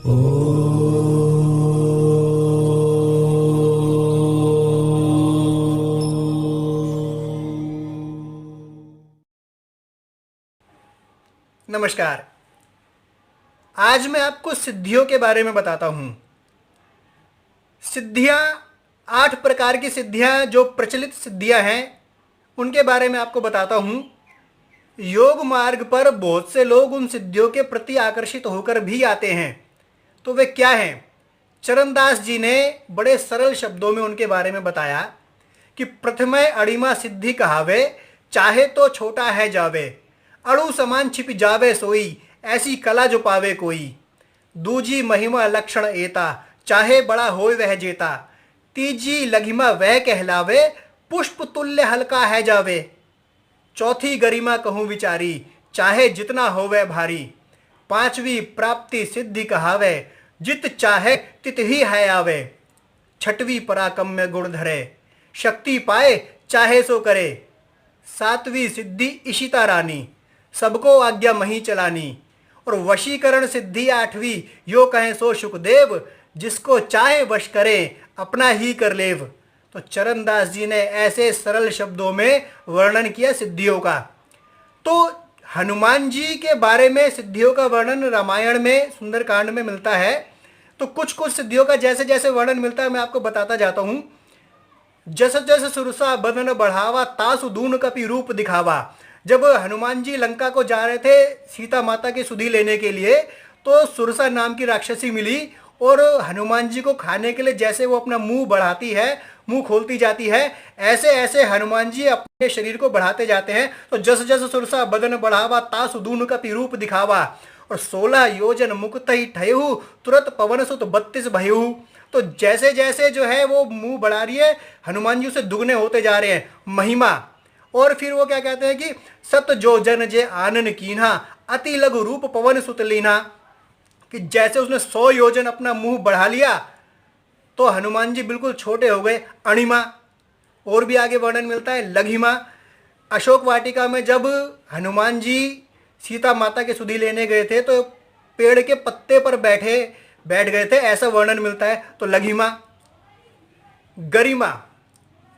नमस्कार। आज मैं आपको सिद्धियों के बारे में बताता हूँ। सिद्धियाँ 8 प्रकार की सिद्धियाँ जो प्रचलित सिद्धियाँ हैं उनके बारे में आपको बताता हूँ। योग मार्ग पर बहुत से लोग उन सिद्धियों के प्रति आकर्षित होकर भी आते हैं। तो वे क्या हैं? चरणदास जी ने बड़े सरल शब्दों में उनके बारे में बताया कि प्रथमय अड़िमा सिद्धि कहावे, चाहे तो छोटा है जावे, अड़ु समान छिप जावे सोई, ऐसी कला जो पावे कोई। दूजी महिमा लक्षण एता, चाहे बड़ा होए वह जेता, तीजी लघिमा वह कहलावे, पुष्प तुल्य हल्का है जावे। चौथी गरिमा कहूँ विचारी, चाहे जितना होवे भारी। पांचवी प्राप्ति सिद्धि कहावे, जित चाहे तित ही है आवे। छठवीं पराक्रम्य गुण धरे, शक्ति पाए चाहे सो करे। सातवीं सिद्धि इशिता रानी, सबको आज्ञा मही चलानी। और वशीकरण सिद्धि आठवीं, यो कहें सो सुखदेव, जिसको चाहे वश करे अपना ही कर लेव। तो चरणदास जी ने ऐसे सरल शब्दों में वर्णन किया सिद्धियों का। तो हनुमान जी के बारे में सिद्धियों का वर्णन रामायण में सुंदरकांड में मिलता है। तो कुछ कुछ सिद्धियों का जैसे जैसे वर्णन मिलता है मैं आपको बताता जाता हूँ। जस जस सुरसा बदन बढ़ावा, तासु दून कपि रूप दिखावा। जब हनुमान जी लंका को जा रहे थे सीता माता की सुधि लेने के लिए, तो सुरसा नाम की राक्षसी मिली और हनुमान जी को खाने के लिए जैसे वो अपना मुंह बढ़ाती है, मुंह खोलती जाती है, ऐसे ऐसे हनुमान जी अपने शरीर को बढ़ाते जाते हैं। तो जस जस सुरसा बदन बढ़ावा, तासु दून कपि रूप दिखावा। और 16 योजन मुकुत ही ठयहु, तुरंत पवन सुत 32 भयहु। तो जैसे जैसे जो है वो मुंह बढ़ा रही है, हनुमान जी उसे दुगने होते जा रहे हैं महिमा। और फिर वो क्या कहते हैं कि सत जो जन जे आनन कीन्हा, अति लघु रूप पवन सुत लीन्हा। कि जैसे उसने 100 योजन अपना मुंह बढ़ा लिया तो हनुमान जी बिल्कुल छोटे हो गए, अणिमा। और भी आगे वर्णन मिलता है लघिमा। अशोक वाटिका में जब हनुमान जी सीता माता की सुधि लेने गए थे तो पेड़ के पत्ते पर बैठ गए थे, ऐसा वर्णन मिलता है, तो लघिमा। गरिमा,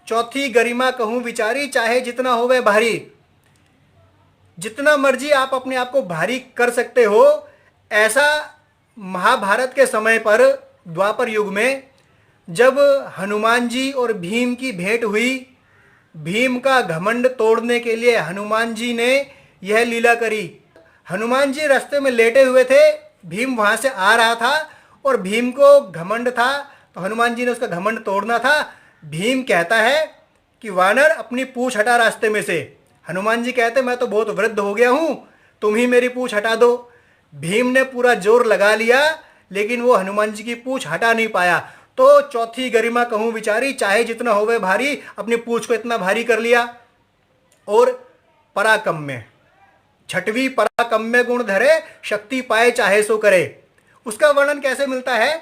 चौथी गरिमा कहूँ विचारी, चाहे जितना होवे भारी। जितना मर्जी आप अपने आप को भारी कर सकते हो। ऐसा महाभारत के समय पर द्वापर युग में जब हनुमान जी और भीम की भेंट हुई, भीम का घमंड तोड़ने के लिए हनुमान जी ने यह लीला करी। हनुमान जी रास्ते में लेटे हुए थे, भीम वहाँ से आ रहा था और भीम को घमंड था, तो हनुमान जी ने उसका घमंड तोड़ना था। भीम कहता है कि वानर अपनी पूंछ हटा रास्ते में से। हनुमान जी कहते मैं तो बहुत वृद्ध हो गया हूँ, तुम ही मेरी पूंछ हटा दो। भीम ने पूरा जोर लगा लिया लेकिन वो हनुमान जी की पूंछ हटा नहीं पाया। तो चौथी गरिमा कहूँ विचारी, चाहे जितना होवे भारी, अपनी पूंछ को इतना भारी कर लिया। और पराक्रम्य, छठवीं पराक्रम्य गुण धरे, शक्ति पाए चाहे सो करे। उसका वर्णन कैसे मिलता है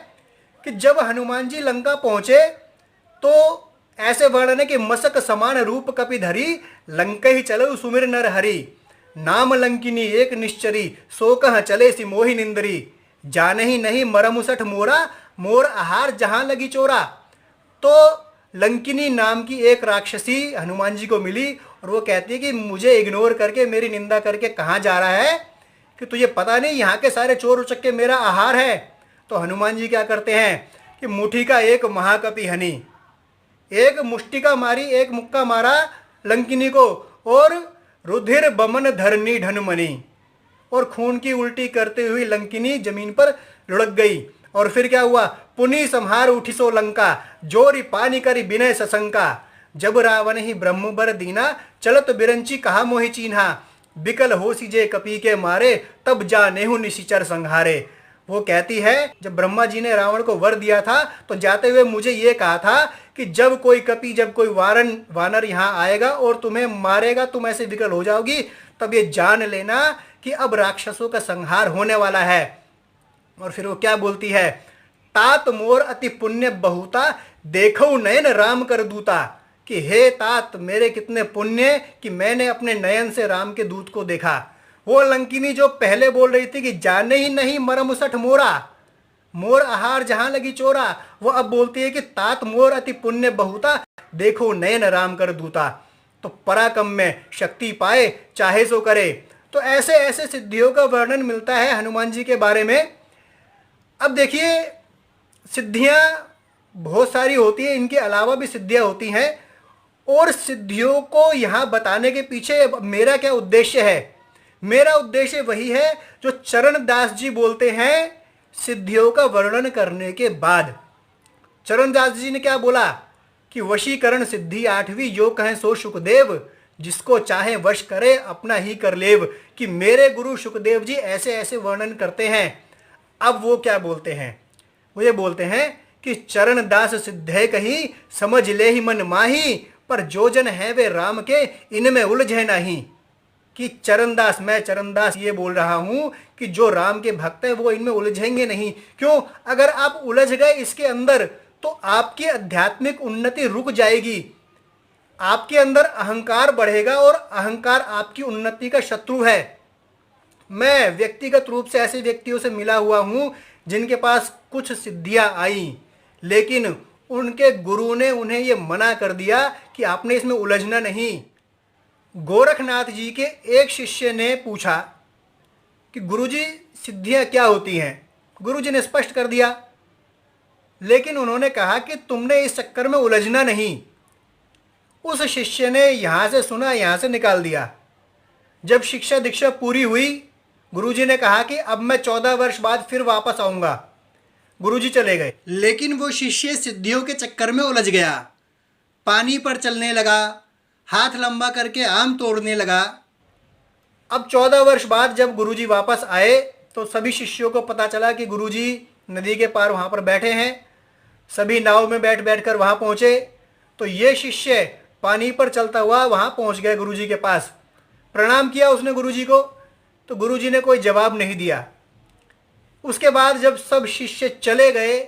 कि जब हनुमान जी लंका पहुंचे तो ऐसे वर्णन है कि मसक समान रूप कपि धरी, लंका ही चलो सुमिर नर हरि। नाम लंकिनी एक निश्चरी, सो कह चले सी मोहि निंदरी। जाने ही नहीं मरमुसठ मोरा, मोर आहार जहां लगी चोरा। तो लंकिनी नाम की एक राक्षसी हनुमान जी को मिली और वो कहती है कि मुझे इग्नोर करके, मेरी निंदा करके कहाँ जा रहा है कि तुझे पता नहीं यहाँ के सारे चोर उचक्के मेरा आहार है। तो हनुमान जी क्या करते हैं कि मुट्ठी का एक महाकपि हनी, एक मुष्टि का मारी, एक मुक्का मारा लंकिनी को, और रुधिर बमन धरनी ढनमनी, और खून की उल्टी करते हुई लंकिनी जमीन पर लुढ़क गई। और फिर क्या हुआ, पुनि संहार उठी सो लंका, जोरी पानी करी विनय सशंका। जब रावण ही ब्रह्म बर दीना, चलत बिरंची कहा मोहि चीन्हा। बिकल हो सीजे कपी के मारे, तब जानेहु निशिचर संहारे। वो कहती है जब ब्रह्मा जी ने रावण को वर दिया था तो जाते हुए मुझे ये कहा था कि जब कोई कपी, जब कोई वानर यहाँ आएगा और तुम्हें मारेगा, तुम ऐसे विकल हो जाओगी, तब ये जान लेना कि अब राक्षसों का संहार होने वाला है। और फिर वो क्या बोलती है, तात मोर अति पुण्य बहुता, देखो नयन राम कर दूता। कि हे तात, मेरे कितने पुण्य कि मैंने अपने नयन से राम के दूत को देखा। वो लंकिनी जो पहले बोल रही थी कि जाने ही नहीं मरमुसठ मोरा, मोर आहार जहां लगी चोरा। वो अब बोलती है कि तात मोर अति पुण्य बहुता, देखो नयन राम कर दूता। तो पराक्रम में शक्ति पाए चाहे सो करे। तो ऐसे ऐसे सिद्धियों का वर्णन मिलता है हनुमान जी के बारे में। अब देखिए, सिद्धियां बहुत सारी होती है, इनके अलावा भी सिद्धियां होती हैं। और सिद्धियों को यहाँ बताने के पीछे मेरा क्या उद्देश्य है? मेरा उद्देश्य वही है जो चरण दास जी बोलते हैं सिद्धियों का वर्णन करने के बाद। चरण दास जी ने क्या बोला कि वशीकरण सिद्धि आठवीं, यो कहें सो सुखदेव, जिसको चाहे वश करे अपना ही कर लेव। कि मेरे गुरु सुखदेव जी ऐसे ऐसे वर्णन करते हैं। अब वो क्या बोलते हैं? वो ये बोलते हैं कि चरण दास सिद्धे कही, समझ ले ही मन माही, पर जो जन है वे राम के, इनमें उलझे नहीं। कि चरणदास, मैं चरणदास ये बोल रहा हूं कि जो राम के भक्त है वो इनमें उलझेंगे नहीं। क्यों? अगर आप उलझ गए इसके अंदर तो आपकी आध्यात्मिक उन्नति रुक जाएगी, आपके अंदर अहंकार बढ़ेगा और अहंकार आपकी उन्नति का शत्रु है। मैं व्यक्तिगत रूप से ऐसे व्यक्तियों से मिला हुआ हूं जिनके पास कुछ सिद्धियां आई, लेकिन उनके गुरु ने उन्हें यह मना कर दिया कि आपने इसमें उलझना नहीं। गोरखनाथ जी के एक शिष्य ने पूछा कि गुरुजी सिद्धियां क्या होती हैं? गुरुजी ने स्पष्ट कर दिया, लेकिन उन्होंने कहा कि तुमने इस चक्कर में उलझना नहीं। उस शिष्य ने यहां से सुना, यहां से निकाल दिया। जब शिक्षा दीक्षा पूरी हुई, गुरुजी ने कहा कि अब मैं 14 वर्ष बाद फिर वापस आऊंगा। गुरुजी चले गए, लेकिन वो शिष्य सिद्धियों के चक्कर में उलझ गया। पानी पर चलने लगा, हाथ लंबा करके आम तोड़ने लगा। अब 14 वर्ष बाद जब गुरुजी वापस आए तो सभी शिष्यों को पता चला कि गुरुजी नदी के पार वहाँ पर बैठे हैं। सभी नाव में बैठ बैठ कर वहाँ पहुँचे। तो ये शिष्य पानी पर चलता हुआ वहाँ पहुँच गए गुरुजी के पास। प्रणाम किया उसने गुरुजी को, तो गुरुजी ने कोई जवाब नहीं दिया। उसके बाद जब सब शिष्य चले गए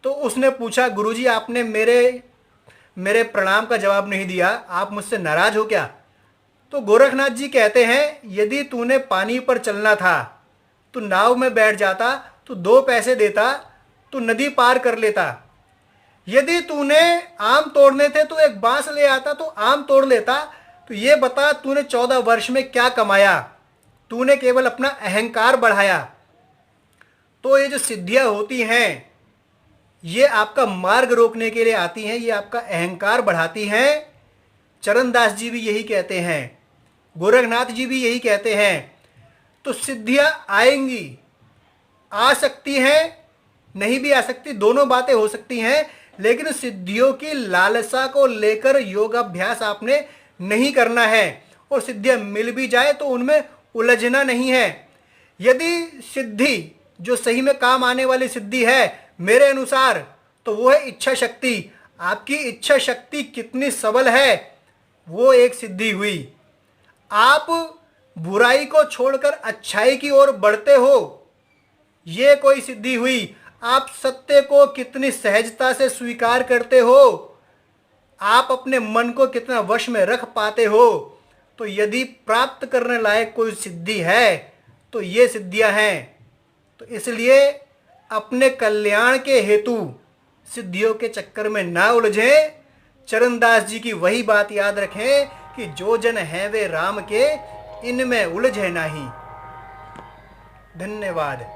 तो उसने पूछा, गुरुजी आपने मेरे प्रणाम का जवाब नहीं दिया, आप मुझसे नाराज हो क्या? तो गोरखनाथ जी कहते हैं, यदि तूने पानी पर चलना था तो नाव में बैठ जाता, तो 2 पैसे देता, तू नदी पार कर लेता। यदि तूने आम तोड़ने थे तो एक बांस ले आता तो आम तोड़ लेता। तो ये बता तूने 14 वर्ष में क्या कमाया? तूने केवल अपना अहंकार बढ़ाया। तो ये जो सिद्धियां होती हैं ये आपका मार्ग रोकने के लिए आती हैं, ये आपका अहंकार बढ़ाती हैं। चरणदास जी भी यही कहते हैं, गोरखनाथ जी भी यही कहते हैं। तो सिद्धियां आएंगी, आ सकती हैं, नहीं भी आ सकती, दोनों बातें हो सकती हैं। लेकिन सिद्धियों की लालसा को लेकर योगाभ्यास आपने नहीं करना है। और सिद्धियां मिल भी जाए तो उनमें उलझना नहीं है। यदि सिद्धि जो सही में काम आने वाली सिद्धि है मेरे अनुसार, तो वो है इच्छा शक्ति। आपकी इच्छा शक्ति कितनी सबल है वो एक सिद्धि हुई। आप बुराई को छोड़कर अच्छाई की ओर बढ़ते हो, ये कोई सिद्धि हुई। आप सत्य को कितनी सहजता से स्वीकार करते हो, आप अपने मन को कितना वश में रख पाते हो। तो यदि प्राप्त करने लायक कोई सिद्धि है तो ये सिद्धियां हैं। तो इसलिए अपने कल्याण के हेतु सिद्धियों के चक्कर में ना उलझें। चरणदास जी की वही बात याद रखें कि जो जन हैं वे राम के, इनमें उलझे नहीं। धन्यवाद।